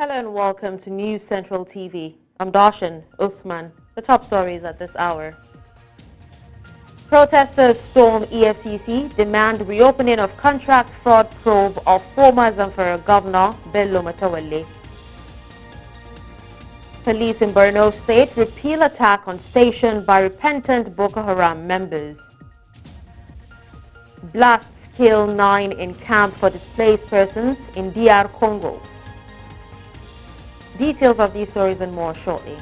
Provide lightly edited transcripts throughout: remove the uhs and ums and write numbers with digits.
Hello and welcome to News Central TV. I'm Darshan Usman. The top stories at this hour. Protesters storm EFCC, demand reopening of contract fraud probe of former Zamfara Governor Bello Matawalle. Police in Borno State repeal attack on station by repentant Boko Haram members. Blasts kill 9 in camp for displaced persons in DR Congo. Details of these stories and more shortly.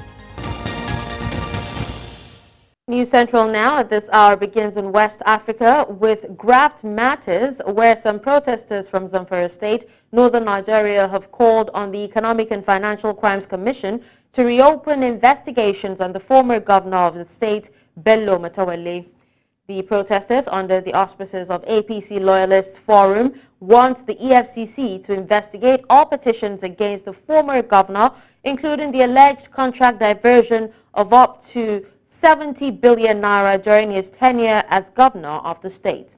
News Central now at this hour begins in West Africa with graft matters where some protesters from Zamfara State, northern Nigeria, have called on the Economic and Financial Crimes Commission to reopen investigations on the former governor of the state, Bello Matawalle. The protesters, under the auspices of APC Loyalist Forum, want the EFCC to investigate all petitions against the former governor, including the alleged contract diversion of up to 70 billion naira during his tenure as governor of the state.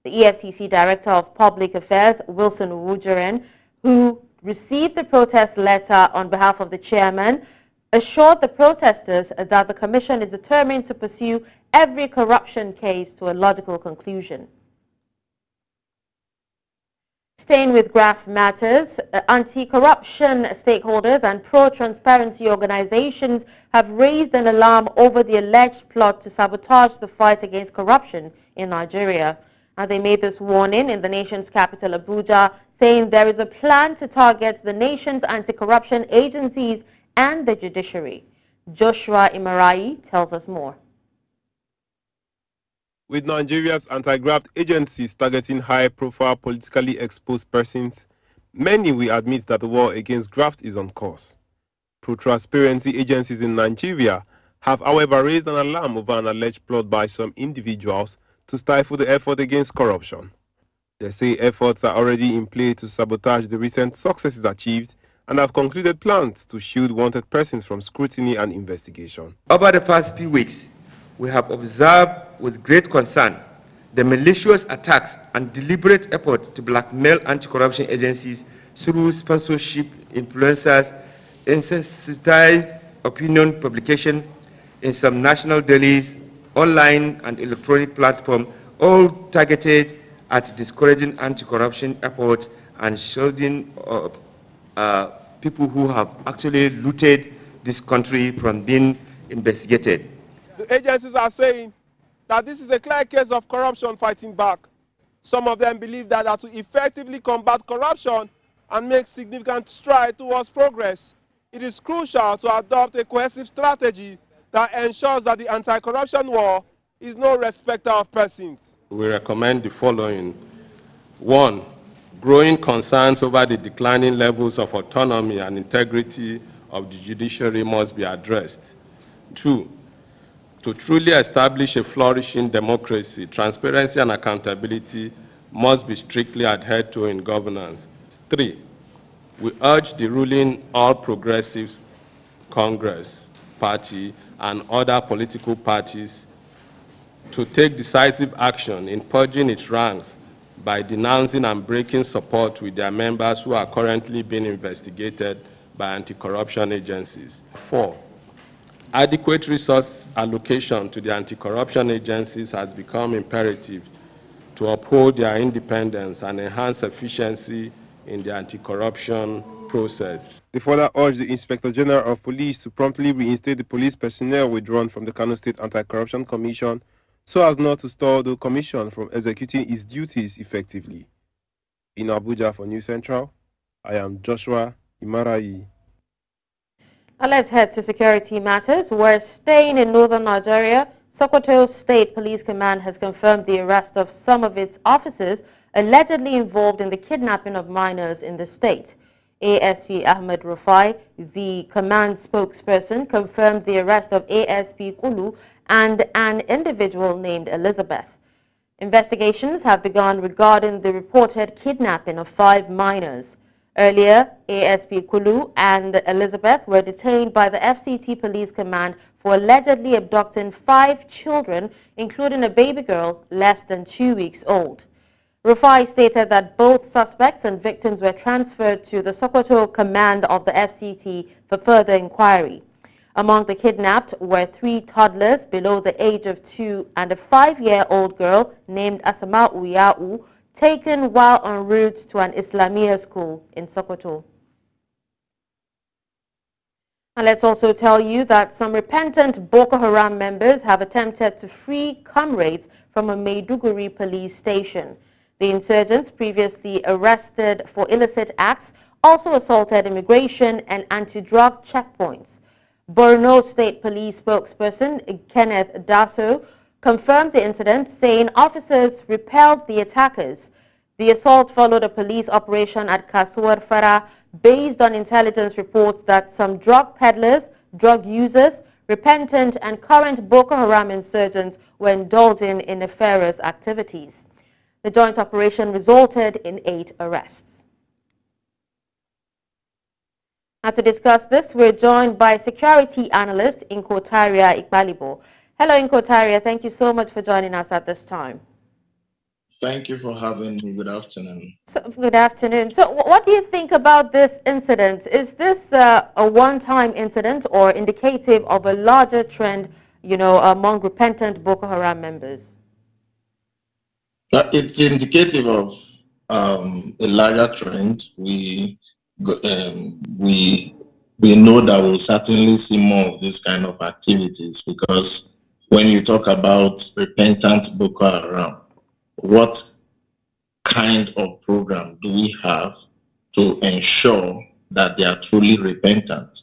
The EFCC Director of Public Affairs, Wilson Wujaran, who received the protest letter on behalf of the chairman, assured the protesters that the commission is determined to pursue every corruption case to a logical conclusion. Staying with graft matters, anti-corruption stakeholders and pro-transparency organizations have raised an alarm over the alleged plot to sabotage the fight against corruption in Nigeria. And they made this warning in the nation's capital, Abuja, saying there is a plan to target the nation's anti-corruption agencies and the judiciary. Joshua Imarai tells us more. With Nigeria's anti-graft agencies targeting high-profile politically exposed persons, many will admit that the war against graft is on course. Pro-transparency agencies in Nigeria have, however, raised an alarm over an alleged plot by some individuals to stifle the effort against corruption. They say efforts are already in play to sabotage the recent successes achieved and have concluded plans to shield wanted persons from scrutiny and investigation. Over the past few weeks, we have observed with great concern the malicious attacks and deliberate effort to blackmail anti-corruption agencies through sponsorship, influencers, insensitive opinion publication in some national dailies, online and electronic platforms, all targeted at discouraging anti-corruption efforts and shielding people who have actually looted this country from being investigated. The agencies are saying that this is a clear case of corruption fighting back. Some of them believe that to effectively combat corruption and make significant strides towards progress, it is crucial to adopt a cohesive strategy that ensures that the anti-corruption war is no respecter of persons. We recommend the following. 1. Growing concerns over the declining levels of autonomy and integrity of the judiciary must be addressed. 2. To truly establish a flourishing democracy, transparency and accountability must be strictly adhered to in governance. 3. We urge the ruling All Progressives Congress Party and other political parties to take decisive action in purging its ranks by denouncing and breaking support with their members who are currently being investigated by anti-corruption agencies. 4. Adequate resource allocation to the anti-corruption agencies has become imperative to uphold their independence and enhance efficiency in the anti-corruption process. They further urged the Inspector General of Police to promptly reinstate the police personnel withdrawn from the Kaduna State Anti-Corruption Commission so as not to stall the commission from executing its duties effectively. In Abuja for News Central, I am Joshua Imarai. Now let's head to security matters, where staying in northern Nigeria, Sokoto State Police Command has confirmed the arrest of some of its officers allegedly involved in the kidnapping of minors in the state. ASP Ahmed Rufai, the command spokesperson, confirmed the arrest of ASP Kulu and an individual named Elizabeth. Investigations have begun regarding the reported kidnapping of 5 minors. Earlier, ASP Kulu and Elizabeth were detained by the FCT Police Command for allegedly abducting 5 children, including a baby girl less than 2 weeks old. Rufai stated that both suspects and victims were transferred to the Sokoto command of the FCT for further inquiry. Among the kidnapped were 3 toddlers below the age of 2 and a 5-year-old girl named Asama Uyau, taken while en route to an Islamia school in Sokoto. And let's also tell you that some repentant Boko Haram members have attempted to free comrades from a Maiduguri police station. The insurgents, previously arrested for illicit acts, also assaulted immigration and anti-drug checkpoints. Borno State Police spokesperson Kenneth Daso confirmed the incident, saying officers repelled the attackers. The assault followed a police operation at Kasuwar Fara based on intelligence reports that some drug peddlers, drug users, repentant and current Boko Haram insurgents were indulging in nefarious activities. The joint operation resulted in 8 arrests. Now to discuss this, we're joined by security analyst Inkotaria Igbalibo. Hello Inkotaria, thank you so much for joining us at this time. Thank you for having me. Good afternoon. Good afternoon. So what do you think about this incident? Is this a one-time incident or indicative of a larger trend, among repentant Boko Haram members? It's indicative of a larger trend. We know that we'll certainly see more of this kind of activities, because when you talk about repentant Boko Haram, what kind of program do we have to ensure that they are truly repentant?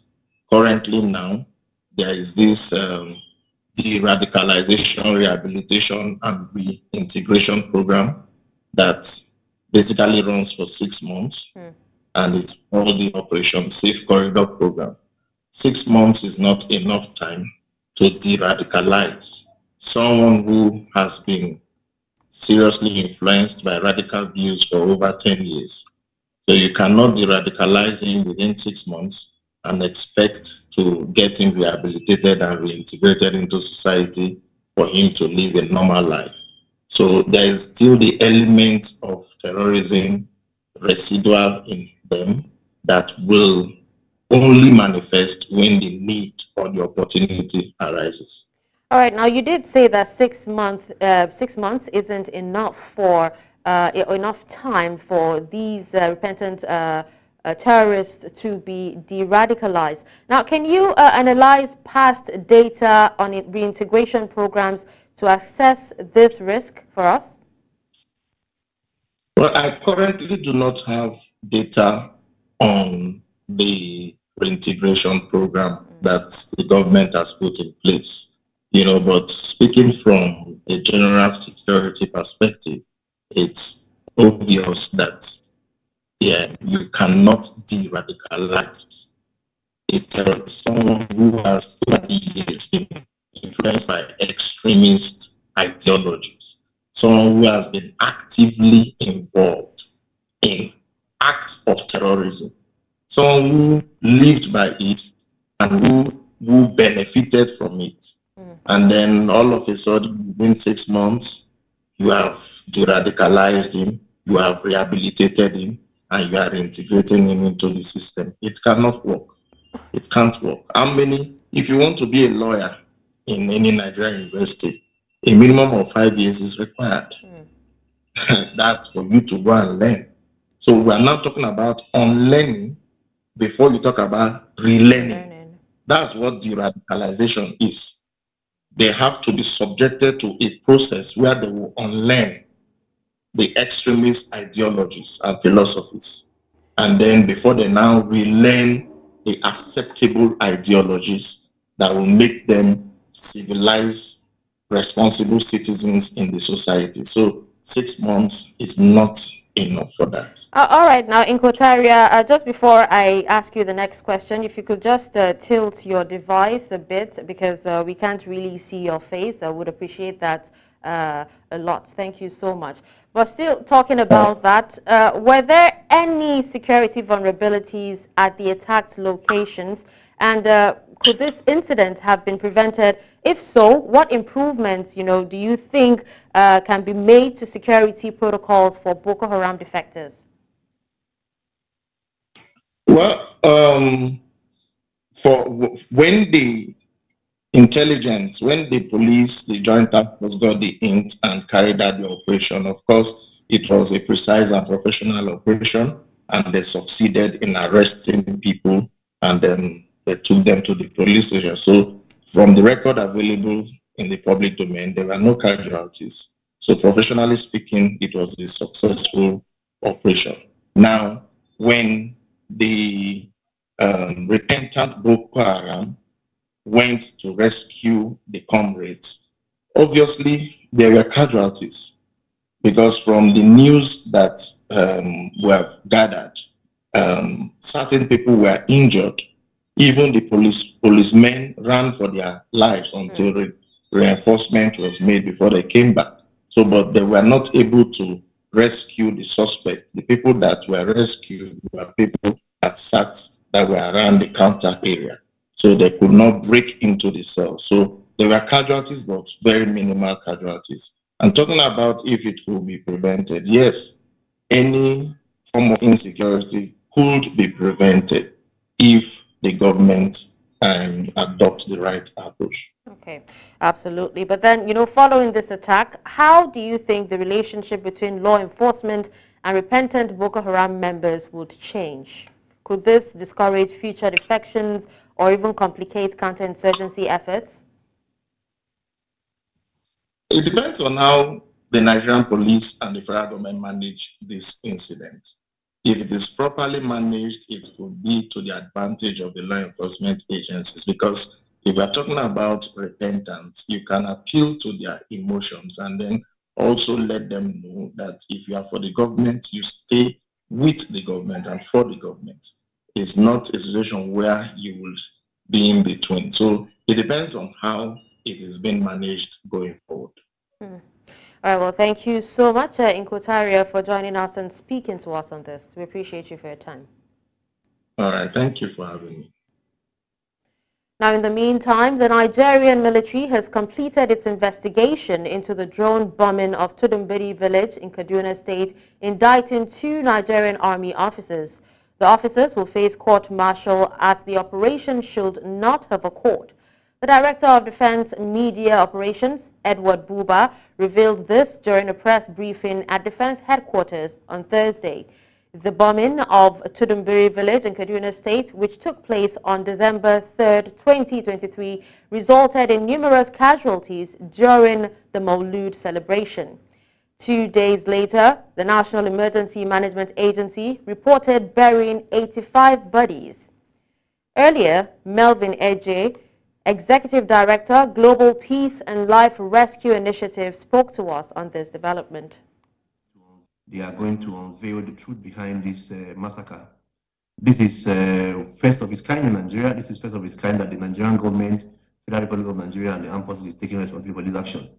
Currently now, there is this de-radicalization, rehabilitation, and reintegration program that basically runs for 6 months. And it's called the Operation Safe Corridor program. 6 months is not enough time to de-radicalize someone who has been seriously influenced by radical views for over 10 years. So you cannot de-radicalize him within 6 months and expect to get him rehabilitated and reintegrated into society for him to live a normal life. So there is still the element of terrorism residual in them that will only manifest when the need or the opportunity arises. All right. Now, you did say that 6 months isn't enough for enough time for these repentant terrorists to be de-radicalized. Now, can you analyze past data on reintegration programs to assess this risk for us? Well, I currently do not have data on the reintegration program that the government has put in place, but speaking from a general security perspective, it's obvious that you cannot de-radicalize a terrorist, someone who has 20 years been influenced by extremist ideologies, someone who has been actively involved in acts of terrorism, someone who lived by it and who benefited from it. And then all of a sudden, within 6 months, you have de-radicalized him, you have rehabilitated him, and you are integrating him into the system. It cannot work. It can't work. If you want to be a lawyer in any Nigerian university, a minimum of 5 years is required. That's for you to go and learn. So we are now talking about unlearning before you talk about relearning. That's what de-radicalization is. They have to be subjected to a process where they will unlearn the extremist ideologies and philosophies. And then before they now relearn the acceptable ideologies that will make them civilized, responsible citizens in the society. So 6 months is not enough for that. All right. Now, Inkotaria, just before I ask you the next question, if you could just tilt your device a bit, because we can't really see your face. I would appreciate that a lot. Thank you so much. But still talking about that, were there any security vulnerabilities at the attacked locations? And could this incident have been prevented? If so, what improvements, do you think can be made to security protocols for Boko Haram defectors? Well, when the intelligence, when the police, the joint task force got the hint and carried out the operation, of course, it was a precise and professional operation, and they succeeded in arresting people, and then they took them to the police station. So from the record available in the public domain, there were no casualties. So professionally speaking, it was a successful operation. Now, when the repentant Boko Haram went to rescue the comrades, obviously there were casualties, because from the news that we have gathered, certain people were injured. Even the policemen ran for their lives until reinforcement was made before they came back. So, but they were not able to rescue the suspect. The people that were rescued were people that were around the counter area. So they could not break into the cell. So there were casualties, but very minimal casualties. And talking about if it could be prevented, yes, any form of insecurity could be prevented if the government adopts the right approach. Okay, absolutely. But then, following this attack, how do you think the relationship between law enforcement and repentant Boko Haram members would change? Could this discourage future defections or even complicate counterinsurgency efforts? It depends on how the Nigerian police and the federal government manage this incident. If it is properly managed, it could be to the advantage of the law enforcement agencies, because if we're talking about repentance, you can appeal to their emotions and then also let them know that if you are for the government, you stay with the government and for the government. It's not a situation where you will be in between. So it depends on how it is being managed going forward. All right, well, thank you so much, Inkotaria, for joining us and speaking to us on this. We appreciate you for your time. All right, thank you for having me. Now, in the meantime, the Nigerian military has completed its investigation into the drone bombing of Tudumbiri village in Kaduna State, indicting 2 Nigerian army officers. The officers will face court-martial as the operation should not have occurred. The Director of Defense Media Operations, Edward Buba, revealed this during a press briefing at Defense Headquarters on Thursday. The bombing of Tudumbiri village in Kaduna State, which took place on December 3, 2023, resulted in numerous casualties during the Maulud celebration. 2 days later, the National Emergency Management Agency reported burying 85 bodies. Earlier, Melvin Eje, Executive Director, Global Peace and Life Rescue Initiative, spoke to us on this development. They are going to unveil the truth behind this massacre. This is first of its kind in Nigeria. This is first of its kind that the Nigerian government, Federal Republic of Nigeria, and the armed forces is taking responsibility for this action.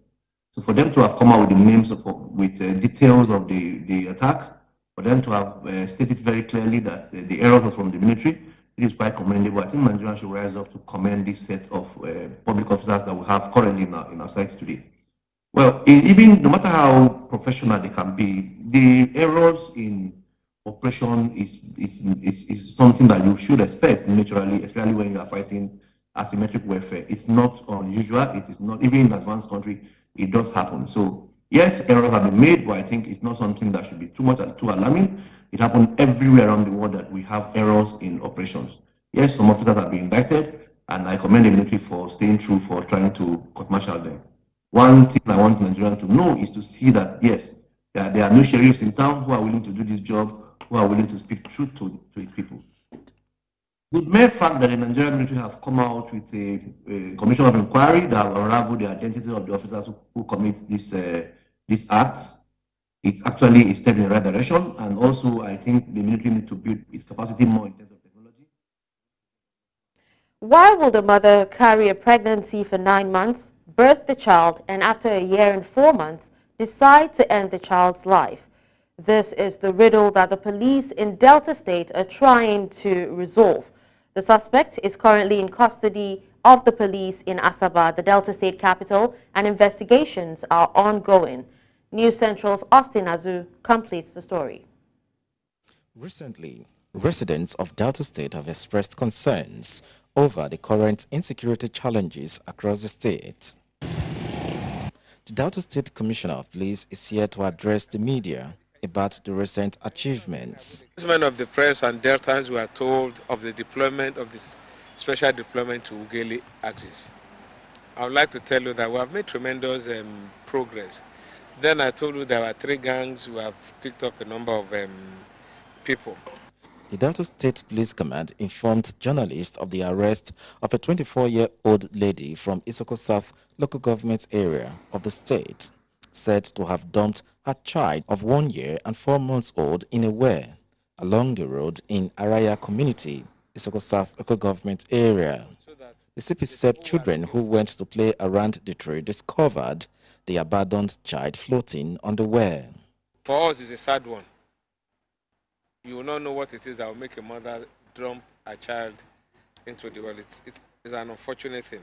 So for them to have come out with the names with details of the attack, for them to have stated very clearly that the error was from the military, it is quite commendable. I think Nigeria should rise up to commend this set of public officers that we have currently in our society today. Well, even no matter how professional they can be, the errors in operation is something that you should expect naturally, especially when you are fighting asymmetric warfare. It's not unusual. It is not, even in advanced country, it does happen. So yes, errors have been made, but I think it's not something that should be too alarming. It happens everywhere around the world that we have errors in operations. Yes, some officers have been indicted, and I commend the military for staying true, for trying to court-martial them. One thing I want Nigerians to know is to see that, yes, there are no sheriffs in town who are willing to do this job, who are willing to speak truth to its people. The mere fact that the Nigerian military have come out with a commission of inquiry that will unravel the identity of the officers who commit this act, it's actually a step in the right direction. And also, I think the military needs to build its capacity more in terms of technology. Why will the mother carry a pregnancy for 9 months, birth the child, and after a year and 4 months, decide to end the child's life? This is the riddle that the police in Delta State are trying to resolve. The suspect is currently in custody of the police in Asaba, the Delta State capital, and investigations are ongoing. News Central's Austin Azu completes the story. Recently, residents of Delta State have expressed concerns over the current insecurity challenges across the state. The Delta State Commissioner of Police is here to address the media about the recent achievements. Men of the press and Deltans were told of the deployment of this special deployment to Ughelli axis. I would like to tell you that we have made tremendous progress. Then I told you there were 3 gangs who have picked up a number of people. The Delta State Police Command informed journalists of the arrest of a 24-year-old lady from Sokoto South local government area of the state, said to have dumped her child of 1 year and 4 months old in a well along the road in Araya community, Sokoto South local government area. The CP said children who went to play around the tree discovered the abandoned child floating on the well. For us, it's a sad one. You will not know what it is that will make a mother dump a child into the well. It's an unfortunate thing.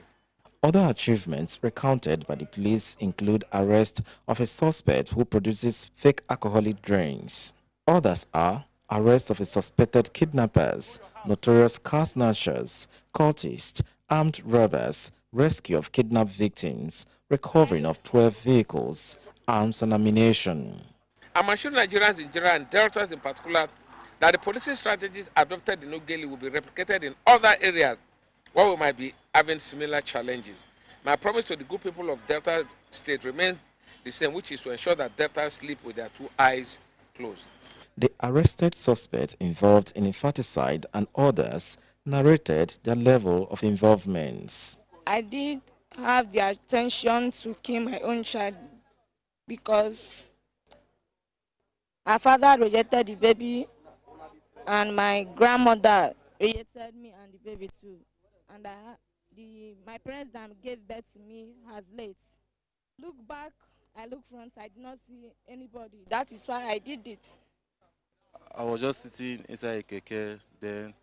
Other achievements recounted by the police include arrest of a suspect who produces fake alcoholic drinks. Others are arrest of a suspected kidnappers, notorious car snatchers, cultists, armed robbers, rescue of kidnapped victims, recovering of 12 vehicles, arms and ammunition. I'm assuring Nigerians in general and Deltas in particular that the policing strategies adopted in Ughelli will be replicated in other areas where we might be having similar challenges. My promise to the good people of Delta State remains the same, which is to ensure that Deltas sleep with their 2 eyes closed. The arrested suspects involved in infanticide and others narrated their level of involvement. I did have the attention to kill my own child because her father rejected the baby and my grandmother rejected me and the baby too. And my parents that gave birth to me has late. Look back, I look front, I did not see anybody. That is why I did it. I was just sitting inside a keke, then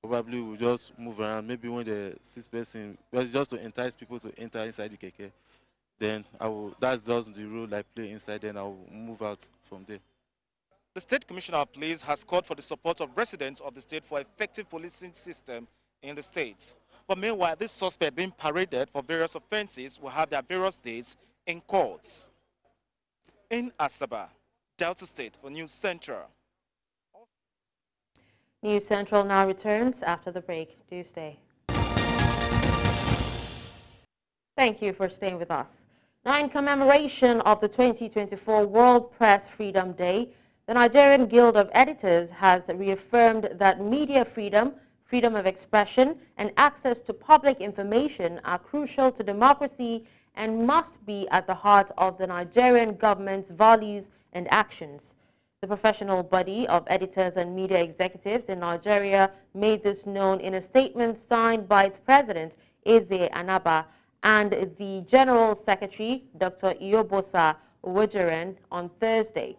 probably we'll just move around. Maybe when the 6th person, well, just to entice people to enter inside the keke, then that's just the role I play inside, then I will move out from there. The State Commissioner of Police has called for the support of residents of the state for effective policing system in the state. But meanwhile, this suspect being paraded for various offenses will have their various days in courts. In Asaba, Delta State for News Central. News Central now returns after the break. Do stay. Thank you for staying with us. Now, in commemoration of the 2024 World Press Freedom Day, the Nigerian Guild of Editors has reaffirmed that media freedom, freedom of expression, and access to public information are crucial to democracy and must be at the heart of the Nigerian government's values and actions. The professional body of editors and media executives in Nigeria made this known in a statement signed by its president, Eze Anaba, and the General Secretary, Dr. Iyobosa Owojeren, on Thursday.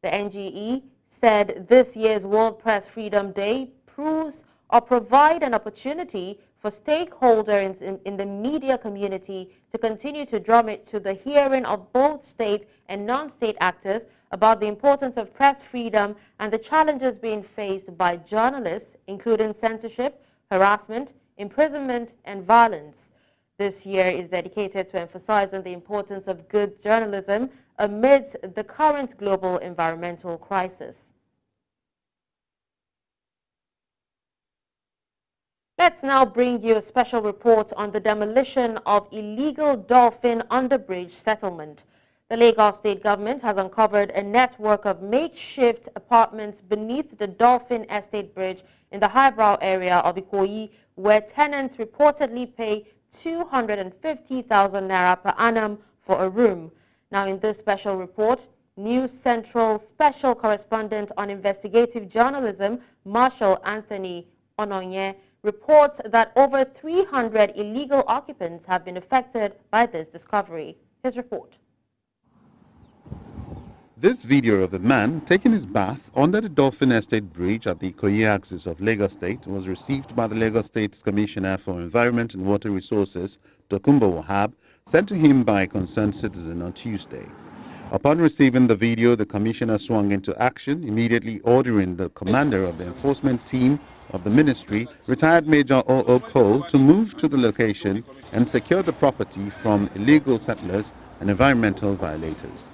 The NGE said this year's World Press Freedom Day provide an opportunity for stakeholders in the media community to continue to drum it to the hearing of both state and non-state actors about the importance of press freedom and the challenges being faced by journalists, including censorship, harassment, imprisonment, and violence. This year is dedicated to emphasizing the importance of good journalism amidst the current global environmental crisis. Let's now bring you a special report on the demolition of illegal Dolphin underbridge settlement. The Lagos State government has uncovered a network of makeshift apartments beneath the Dolphin Estate Bridge in the highbrow area of Ikoyi, where tenants reportedly pay 250,000 naira per annum for a room. Now, in this special report, News Central Special Correspondent on Investigative Journalism, Marshal Anthony Ononye, reports that over 300 illegal occupants have been affected by this discovery. His report. This video of a man taking his bath under the Dolphin Estate Bridge at the Ikoyi axis of Lagos State was received by the Lagos State's Commissioner for Environment and Water Resources, Tokunbo Wahab, sent to him by a concerned citizen on Tuesday. Upon receiving the video, the Commissioner swung into action, immediately ordering the commander of the enforcement team of the ministry, retired Major O.O. Cole, to move to the location and secure the property from illegal settlers and environmental violators.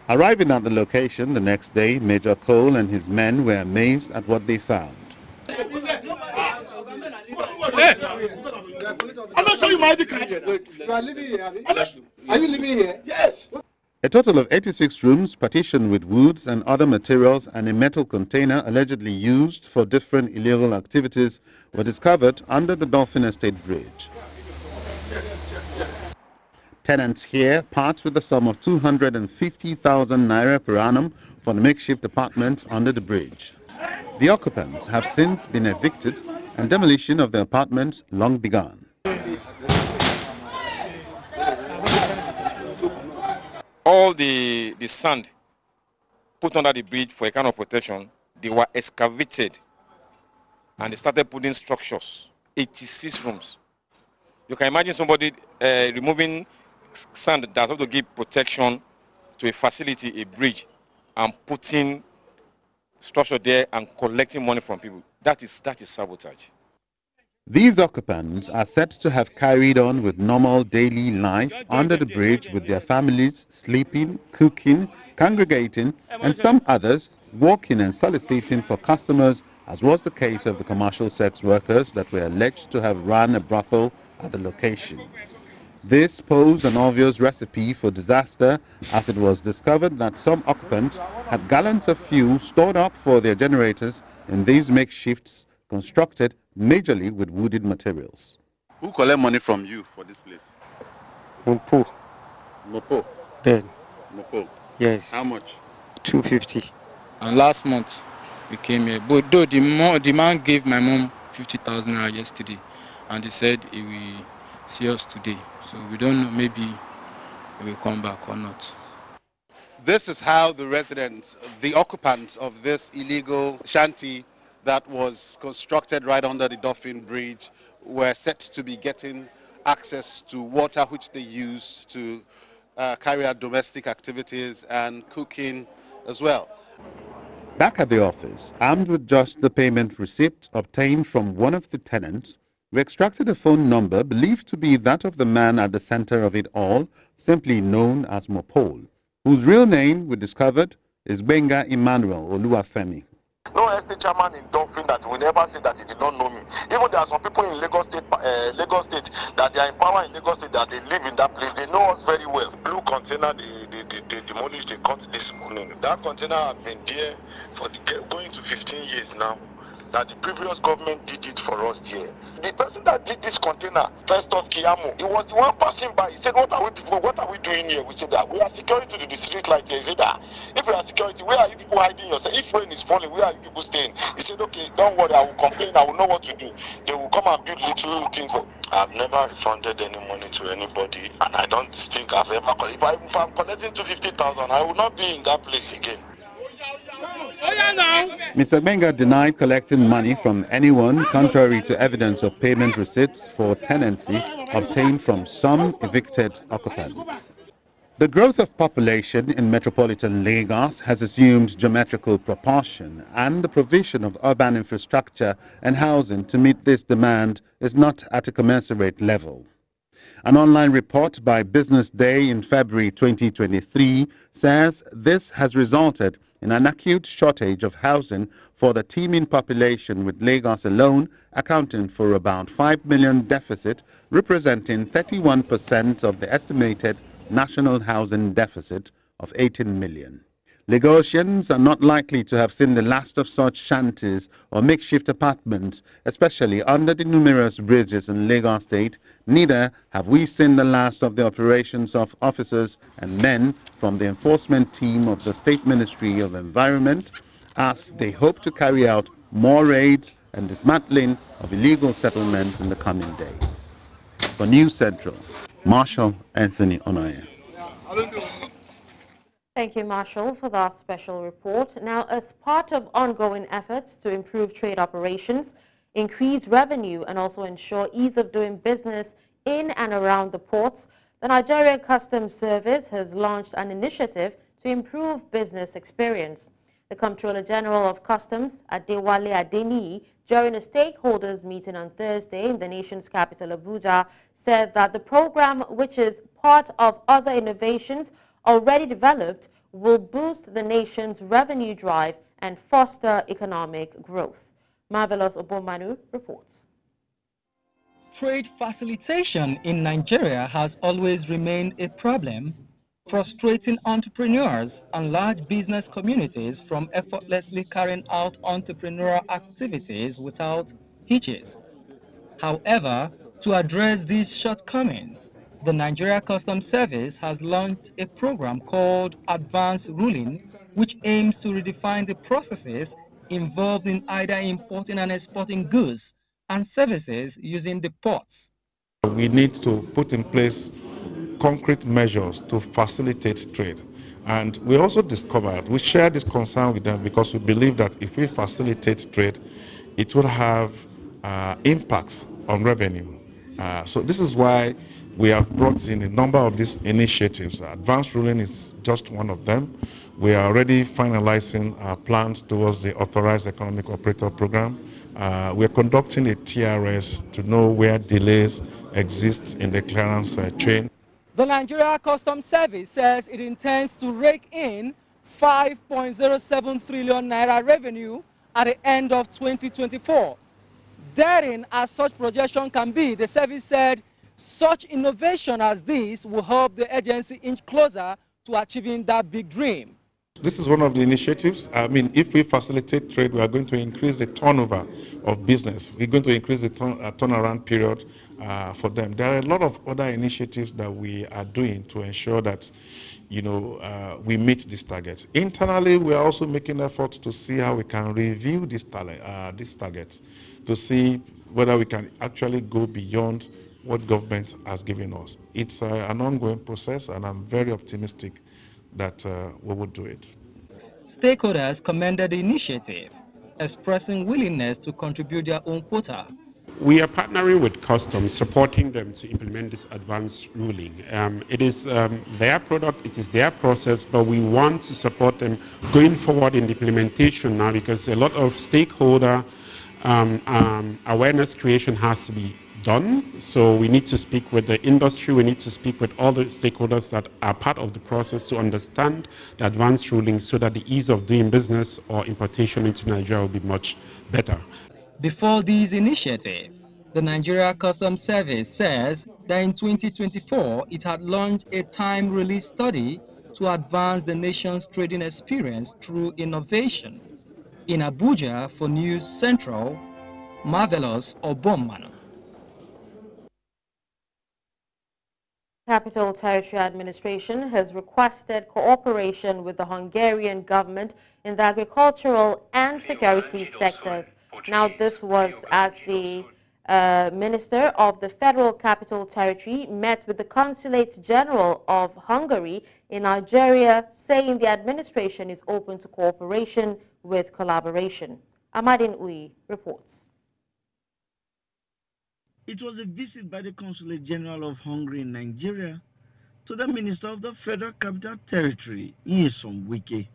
Arriving at the location the next day, Major Cole and his men were amazed at what they found. Hey, I'm not showing you my ID card. You are living here. Are you living here? Yes. A total of 86 rooms partitioned with woods and other materials and a metal container allegedly used for different illegal activities were discovered under the Dolphin Estate Bridge. Tenants here part with a sum of 250,000 naira per annum for the makeshift apartments under the bridge. The occupants have since been evicted and demolition of the apartments long begun. All the sand put under the bridge for a kind of protection, they were excavated and they started putting structures, 86 rooms. You can imagine somebody removing sand that's supposed to give protection to a facility, a bridge, and putting structure there and collecting money from people. That is sabotage. These occupants are said to have carried on with normal daily life under the bridge with their families, sleeping, cooking, congregating, and some others walking and soliciting for customers, as was the case of the commercial sex workers that were alleged to have run a brothel at the location. This posed an obvious recipe for disaster, as it was discovered that some occupants had gallons of fuel stored up for their generators in these makeshifts constructed majorly with wooded materials. Who collect money from you for this place? Mopo. Mopo? Ben. Mopo? Yes. How much? 250. And last month we came here, but though the man gave my mom 50,000 naira yesterday, and he said he will see us today. So we don't know, maybe he will come back or not. This is how the residents, the occupants of this illegal shanty that was constructed right under the Dolphin Bridge, were set to be getting access to water which they use to carry out domestic activities and cooking as well. Back at the office, armed with just the payment receipt obtained from one of the tenants, we extracted a phone number believed to be that of the man at the center of it all, simply known as Mopol, whose real name we discovered is Benga Emmanuel Oluwafemi. No estate chairman in Dolphin that will never say that he did not know me. Even there are some people in Lagos State that they are in power in Lagos State, that they live in that place. They know us very well. Blue container they demolished, they cut this morning. That container has been there for going to 15 years now. That the previous government did it for us here. The person that did this container, first of Kiamu, he was the one passing by. He said, what are we doing here? We said that we are security to the street light here. He said that if we are security, where are you people hiding yourself? If rain is falling, where are you people staying? He said, okay, don't worry, I will complain, I will know what to do. They will come and build little things. I've never refunded any money to anybody, and I don't think I've ever collected. If I'm collecting 250,000, I will not be in that place again. Mr. Benga denied collecting money from anyone, contrary to evidence of payment receipts for tenancy obtained from some evicted occupants. The growth of population in metropolitan Lagos has assumed geometrical proportion, and the provision of urban infrastructure and housing to meet this demand is not at a commensurate level. An online report by Business Day in February 2023 says this has resulted in an acute shortage of housing for the teeming population, with Lagos alone accounting for about 5 million deficit, representing 31% of the estimated national housing deficit of 18 million. Lagosians are not likely to have seen the last of such shanties or makeshift apartments, especially under the numerous bridges in Lagos State. Neither have we seen the last of the operations of officers and men from the enforcement team of the State Ministry of Environment, as they hope to carry out more raids and dismantling of illegal settlements in the coming days. For News Central, Marshal Anthony Onoye. Thank you, Marshall, for that special report. Now, as part of ongoing efforts to improve trade operations, increase revenue, and also ensure ease of doing business in and around the ports, the Nigerian Customs Service has launched an initiative to improve business experience. The Comptroller General of Customs, Adewale Adeniyi, during a stakeholders meeting on Thursday in the nation's capital, Abuja, said that the program, which is part of other innovations already developed, will boost the nation's revenue drive and foster economic growth. Marvelous Obomanu reports. Trade facilitation in Nigeria has always remained a problem, frustrating entrepreneurs and large business communities from effortlessly carrying out entrepreneurial activities without hitches. However, to address these shortcomings, the Nigeria Customs Service has launched a program called Advanced Ruling, which aims to redefine the processes involved in either importing and exporting goods and services using the ports. We need to put in place concrete measures to facilitate trade. And we also discovered, we share this concern with them because we believe that if we facilitate trade, it will have impacts on revenue. So this is why we have brought in a number of these initiatives. Advanced ruling is just one of them. We are already finalizing our plans towards the Authorized Economic Operator Program. We are conducting a TRS to know where delays exist in the clearance chain. The Nigeria Customs Service says it intends to rake in 5.07 trillion naira revenue at the end of 2024. Daring as such projection can be, the service said such innovation as this will help the agency inch closer to achieving that big dream. This is one of the initiatives. I mean, if we facilitate trade, we are going to increase the turnover of business. We're going to increase the turnaround period for them. There are a lot of other initiatives that we are doing to ensure that, we meet these targets. Internally, we are also making efforts to see how we can review these targets, to see whether we can actually go beyond what government has given us. It's an ongoing process, and I'm very optimistic that we will do it. Stakeholders commended the initiative, expressing willingness to contribute their own quota. We are partnering with Customs, supporting them to implement this advanced ruling. It is their product, it is their process, but we want to support them going forward in the implementation now, because a lot of stakeholder awareness creation has to be done. So we need to speak with the industry, we need to speak with all the stakeholders that are part of the process to understand the advanced ruling so that the ease of doing business or importation into Nigeria will be much better. Before this initiative, the Nigeria Customs Service says that in 2024 it had launched a time-release study to advance the nation's trading experience through innovation. In Abuja, for News Central, Marvelous Obomanu. Capital Territory Administration has requested cooperation with the Hungarian government in the agricultural and security sectors. Now, this was as the Minister of the Federal Capital Territory met with the Consulate General of Hungary in Nigeria, saying the administration is open to cooperation with collaboration. Amadin Uyi reports. It was a visit by the Consulate General of Hungary in Nigeria to the Minister of the Federal Capital Territory, Nyesom Wike.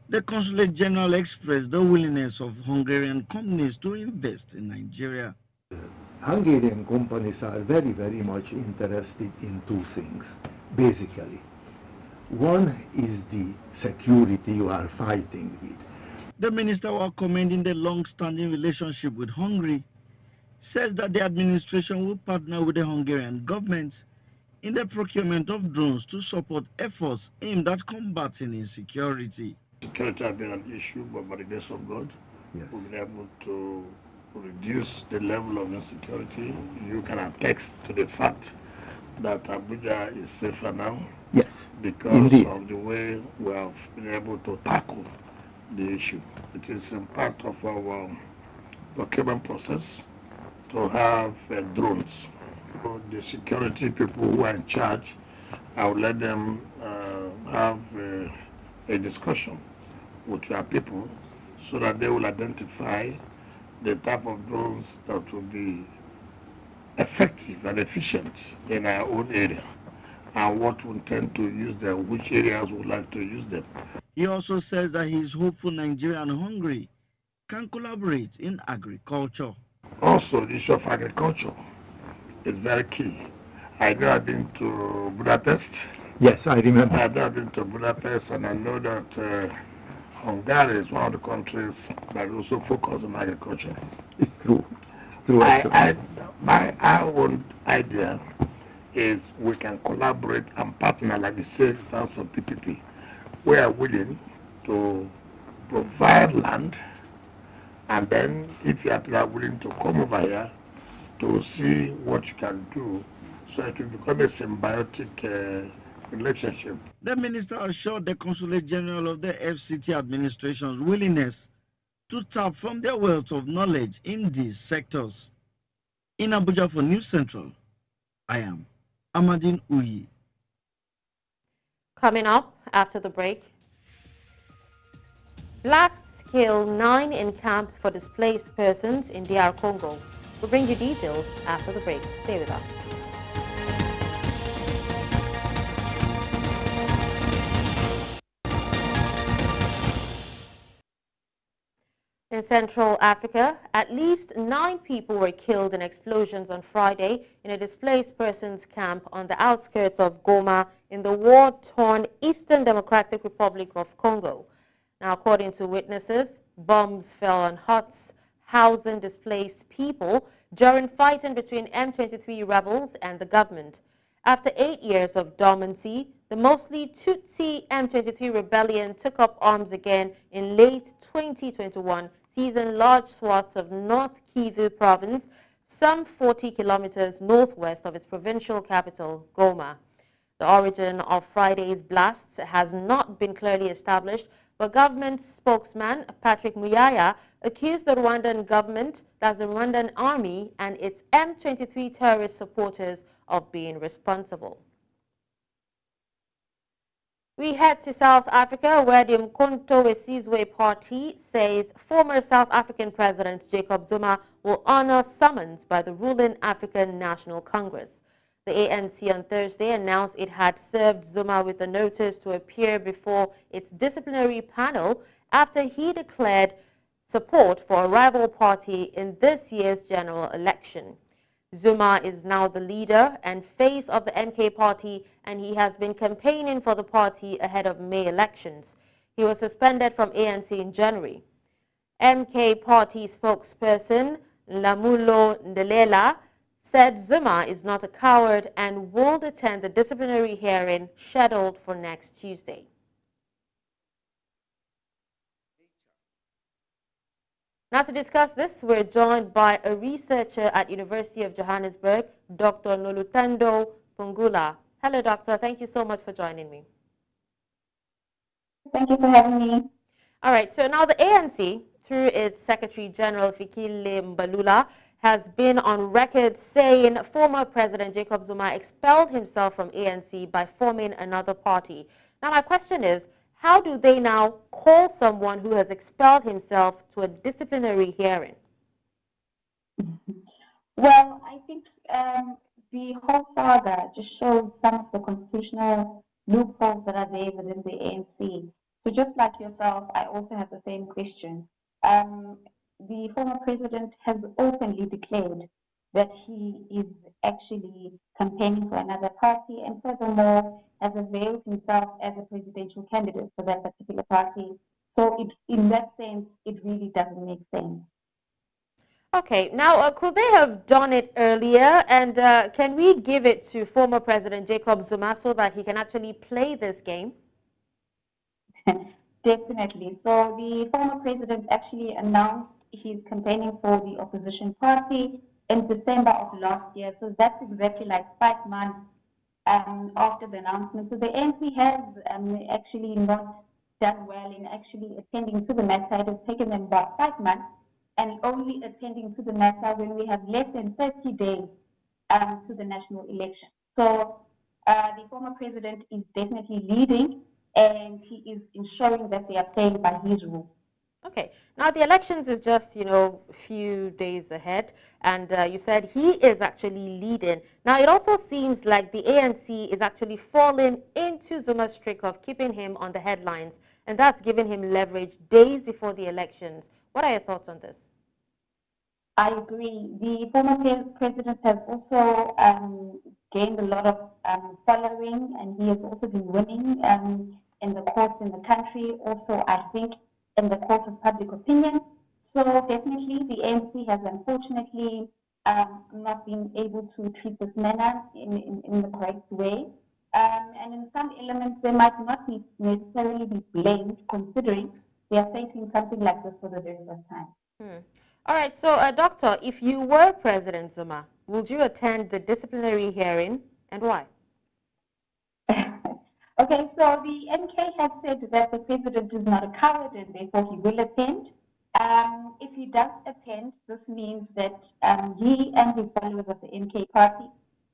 The Consulate General expressed the willingness of Hungarian companies to invest in Nigeria. Hungarian companies are very, very much interested in two things, basically. One is the security you are fighting with. The minister, while commending the long-standing relationship with Hungary, says that the administration will partner with the Hungarian government in the procurement of drones to support efforts aimed at combating insecurity. Security has been an issue, but by the grace of God, yes, we've been able to reduce the level of insecurity. You can attest to the fact that Abuja is safer now. Yes, because indeed, of the way we have been able to tackle the issue. It is a part of our procurement process to have drones. So the security people who are in charge, I will let them have a discussion with your people so that they will identify the type of drones that will be effective and efficient in our own area and what we intend to use them, which areas we would like to use them. He also says that he is hopeful Nigeria and Hungary can collaborate in agriculture. Also, the issue of agriculture is very key. I know I've been to Budapest. Yes, I remember. I've been to Budapest, and I know that Hungary is one of the countries that also focus on agriculture. It's true. It's true. My own idea is we can collaborate and partner, like you said, in terms of PPP. We are willing to provide land, and then if you are willing to come over here to see what you can do, so it will become a symbiotic relationship. The minister assured the Consulate General of the FCT administration's willingness to tap from their wealth of knowledge in these sectors. In Abuja for News Central, I am Amadine Uyi. Coming up after the break, blasts kill 9 encamped for displaced persons in DR Congo. We'll bring you details after the break. Stay with us. In Central Africa, at least 9 people were killed in explosions on Friday in a displaced persons camp on the outskirts of Goma in the war-torn Eastern Democratic Republic of Congo. Now, according to witnesses, bombs fell on huts housing displaced people during fighting between M23 rebels and the government. After 8 years of dormancy, the mostly Tutsi M23 rebellion took up arms again in late 2021, seizing large swaths of North Kivu province, some 40 kilometers northwest of its provincial capital, Goma. The origin of Friday's blasts has not been clearly established, but government spokesman Patrick Muyaya accused the Rwandan government, that's the Rwandan army, and its M23 terrorist supporters of being responsible. We head to South Africa, where the Umkhonto weSizwe party says former South African President Jacob Zuma will honor summons by the ruling African National Congress. The ANC on Thursday announced it had served Zuma with a notice to appear before its disciplinary panel after he declared support for a rival party in this year's general election. Zuma is now the leader and face of the MK party, and he has been campaigning for the party ahead of May elections. He was suspended from ANC in January. MK party spokesperson Lamulo Ndelela said Zuma is not a coward and will attend the disciplinary hearing scheduled for next Tuesday. Now to discuss this, we're joined by a researcher at University of Johannesburg, Dr. Nolutando Pungula. Hello, doctor. Thank you so much for joining me. Thank you for having me. All right. So now the ANC, through its Secretary General Fikile Mbalula, has been on record saying former President Jacob Zuma expelled himself from ANC by forming another party. Now my question is, how do they now call someone who has expelled himself to a disciplinary hearing? Well, I think the whole saga just shows some of the constitutional loopholes that are there within the ANC. So just like yourself, I also have the same question. The former president has openly declared that he is actually campaigning for another party, and furthermore has availed himself as a presidential candidate for that particular party. So in that sense, it really doesn't make sense. Okay, now could they have done it earlier, and can we give it to former President Jacob Zuma so that he can actually play this game? Definitely. So the former president actually announced he's campaigning for the opposition party in December of last year. So that's exactly like 5 months after the announcement. So the ANC has actually not done well in actually attending to the matter. It has taken them about 5 months, and only attending to the matter when we have less than 30 days to the national election. So the former president is definitely leading and he is ensuring that they are playing by his rules. Okay. Now the elections is just, a few days ahead, and you said he is actually leading. Now it also seems like the ANC is actually falling into Zuma's trick of keeping him on the headlines, and that's giving him leverage days before the elections. What are your thoughts on this? I agree. The former president has also gained a lot of following, and he has also been winning in the courts in the country. Also, I think in the court of public opinion. So definitely the ANC has unfortunately not been able to treat this matter in the correct way. And in some elements, they might not necessarily be blamed, considering they are facing something like this for the very first time. All right, so Doctor, if you were President Zuma, would you attend the disciplinary hearing, and why? Okay, so the MK has said that the president is not a coward and therefore he will attend. If he does attend, this means that he and his followers of the MK party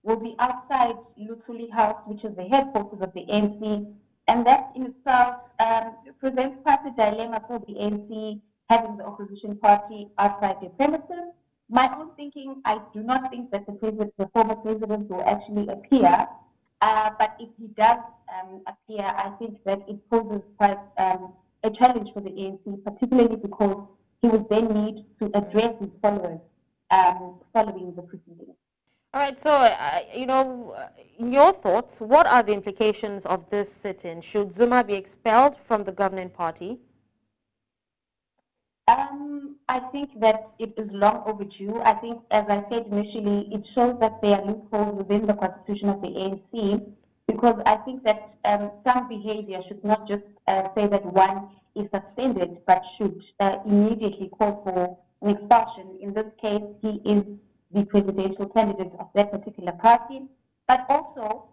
will be outside Lutuli House, which is the headquarters of the ANC, and that in itself presents quite a dilemma for the ANC, having the opposition party outside their premises. My own thinking, I do not think that the former president will actually appear. But if he does appear, I think that it poses quite a challenge for the ANC, particularly because he would then need to address his followers following the proceedings. All right, so, in your thoughts, what are the implications of this sit-in? Should Zuma be expelled from the governing party? I think that it is long overdue. I think, as I said initially, it shows that there are loopholes within the constitution of the ANC, because I think that some behavior should not just say that one is suspended, but should immediately call for an expulsion. In this case, he is the presidential candidate of that particular party. But also,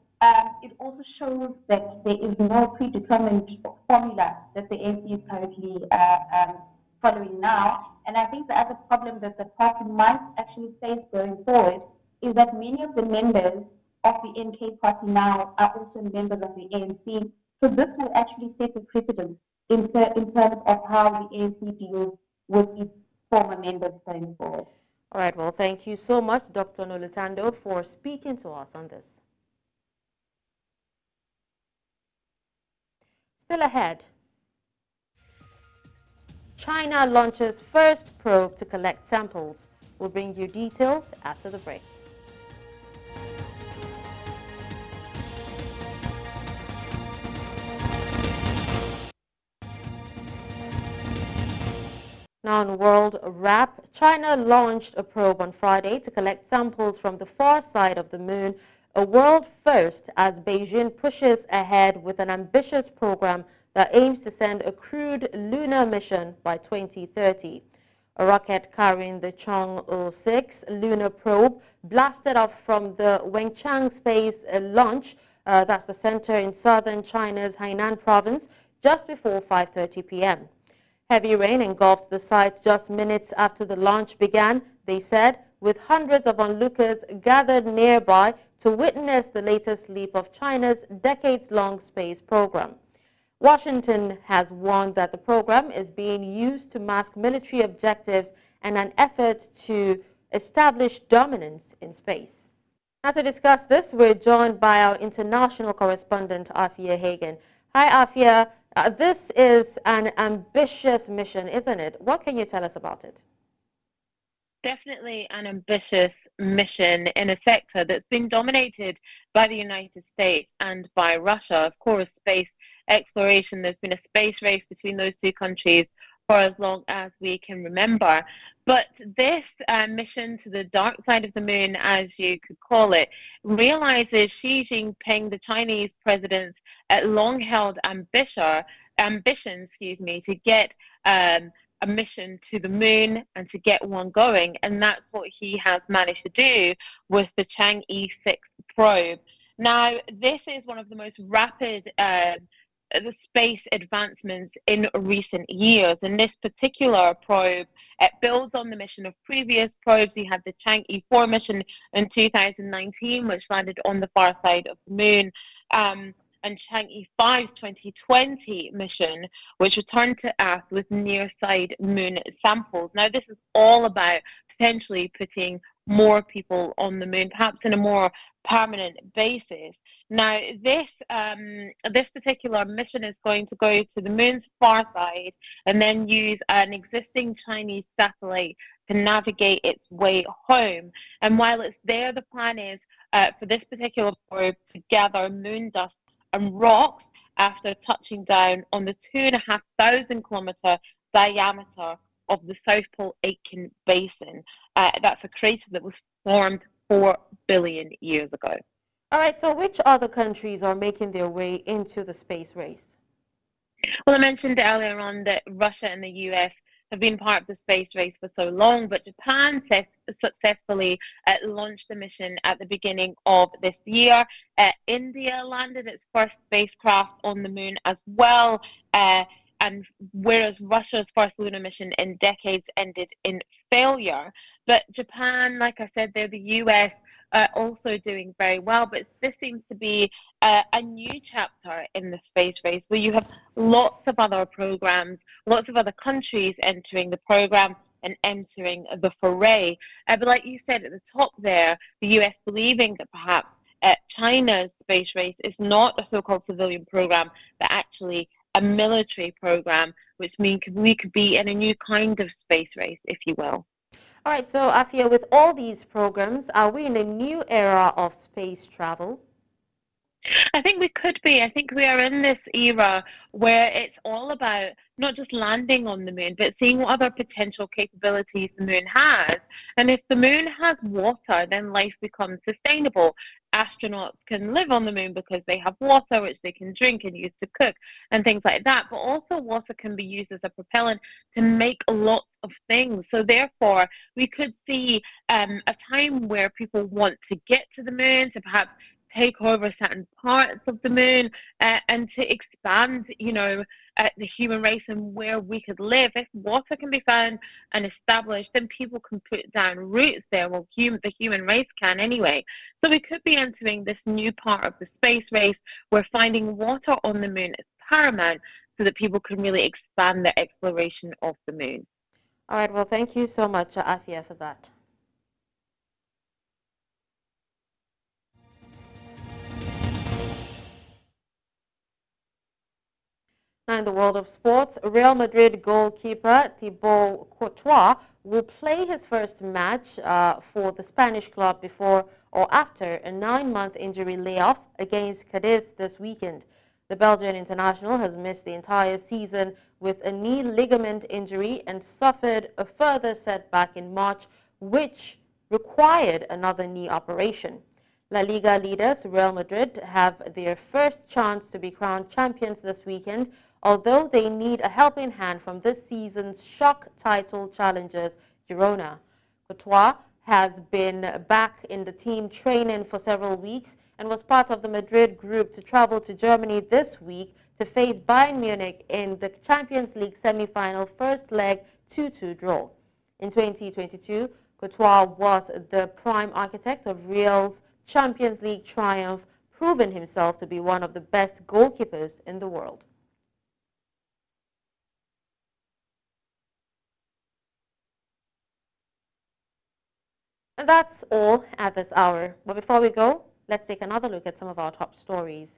it also shows that there is no predetermined formula that the ANC is currently following now. And I think the other problem that the party might actually face going forward is that many of the members of the NK party now are also members of the ANC. So this will actually set a precedent in terms of how the ANC deals with its former members going forward. All right, well, thank you so much, Dr. Nolutando, for speaking to us on this. Still ahead, China launches first probe to collect samples. We'll bring you details after the break. Now in World Wrap, China launched a probe on Friday to collect samples from the far side of the moon, a world first as Beijing pushes ahead with an ambitious program that aims to send a crewed lunar mission by 2030. A rocket carrying the Chang'e 6 lunar probe blasted off from the Wenchang Space Launch, that's the center in southern China's Hainan province, just before 5:30 p.m. Heavy rain engulfed the site just minutes after the launch began, they said, with hundreds of onlookers gathered nearby to witness the latest leap of China's decades-long space program. Washington has warned that the program is being used to mask military objectives and an effort to establish dominance in space. Now to discuss this, we're joined by our international correspondent, Afia Hagen. Hi, Afia. This is an ambitious mission, isn't it? What can you tell us about it? Definitely an ambitious mission in a sector that's been dominated by the United States and by Russia. Of course, space exploration, there's been a space race between those two countries for as long as we can remember. But this mission to the dark side of the moon, as you could call it, realizes Xi Jinping, the Chinese president's long-held ambition, to get a mission to the moon and to get one going, and that's what he has managed to do with the Chang'e 6 probe. Now, this is one of the most rapid the space advancements in recent years, and this particular probe, it builds on the mission of previous probes. We had the Chang'e 4 mission in 2019, which landed on the far side of the moon. and Chang'e 5's 2020 mission, which returned to Earth with near-side moon samples. Now, this is all about potentially putting more people on the moon, perhaps in a more permanent basis. Now, this particular mission is going to go to the moon's far side and then use an existing Chinese satellite to navigate its way home. And while it's there, the plan is for this particular probe to gather moon dust and rocks after touching down on the 2,500 kilometer diameter of the South Pole Aitken Basin. That's a crater that was formed 4 billion years ago. All right, so which other countries are making their way into the space race? Well, I mentioned earlier on that Russia and the US have been part of the space race for so long, but Japan successfully launched the mission at the beginning of this year. India landed its first spacecraft on the moon as well, and whereas Russia's first lunar mission in decades ended in failure. But Japan, like I said, they're the US, also doing very well. But this seems to be a new chapter in the space race where you have lots of other programs, lots of other countries entering the program and entering the foray. But like you said at the top there, the US believing that perhaps China's space race is not a so-called civilian program, but actually a military program, which means we could be in a new kind of space race, if you will. All right, so Afia, with all these programs, are we in a new era of space travel? I think we could be. I think we are in this era where it's all about not just landing on the moon, but seeing what other potential capabilities the moon has. And if the moon has water, then life becomes sustainable. Astronauts can live on the moon because they have water which they can drink and use to cook and things like that. But also water can be used as a propellant to make lots of things. So therefore, we could see a time where people want to get to the moon, to perhaps take over certain parts of the moon and to expand, the human race and where we could live. If water can be found and established, then people can put down roots there. Well, the human race can anyway. So we could be entering this new part of the space race where finding water on the moon is paramount so that people can really expand their exploration of the moon. All right, well, thank you so much, Afia, for that. Now in the world of sports, Real Madrid goalkeeper Thibaut Courtois will play his first match for the Spanish club before or after a 9-month injury layoff against Cadiz this weekend. The Belgian international has missed the entire season with a knee ligament injury and suffered a further setback in March, which required another knee operation. La Liga leaders Real Madrid have their first chance to be crowned champions this weekend, although they need a helping hand from this season's shock title challengers, Girona. Courtois has been back in the team training for several weeks and was part of the Madrid group to travel to Germany this week to face Bayern Munich in the Champions League semi-final first leg 2-2 draw. In 2022, Courtois was the prime architect of Real's Champions League triumph, proving himself to be one of the best goalkeepers in the world. And that's all at this hour. But before we go, let's take another look at some of our top stories.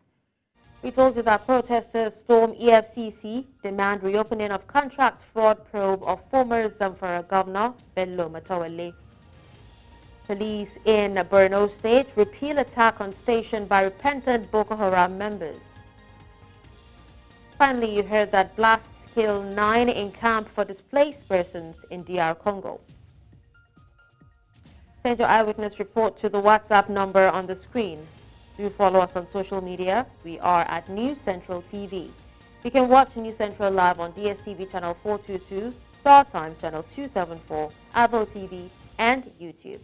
We told you that protesters storm EFCC, demand reopening of contract fraud probe of former Zamfara Governor Bello Matawalle. Police in Borno State repeal attack on station by repentant Boko Haram members. Finally, you heard that blasts kill 9 in camp for displaced persons in DR Congo. Send your eyewitness report to the WhatsApp number on the screen. Do follow us on social media. We are at News Central TV. You can watch News Central live on DSTV channel 422, Star Times channel 274, Avo TV, and YouTube.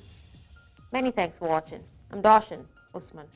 Many thanks for watching. I'm Darshan Usman.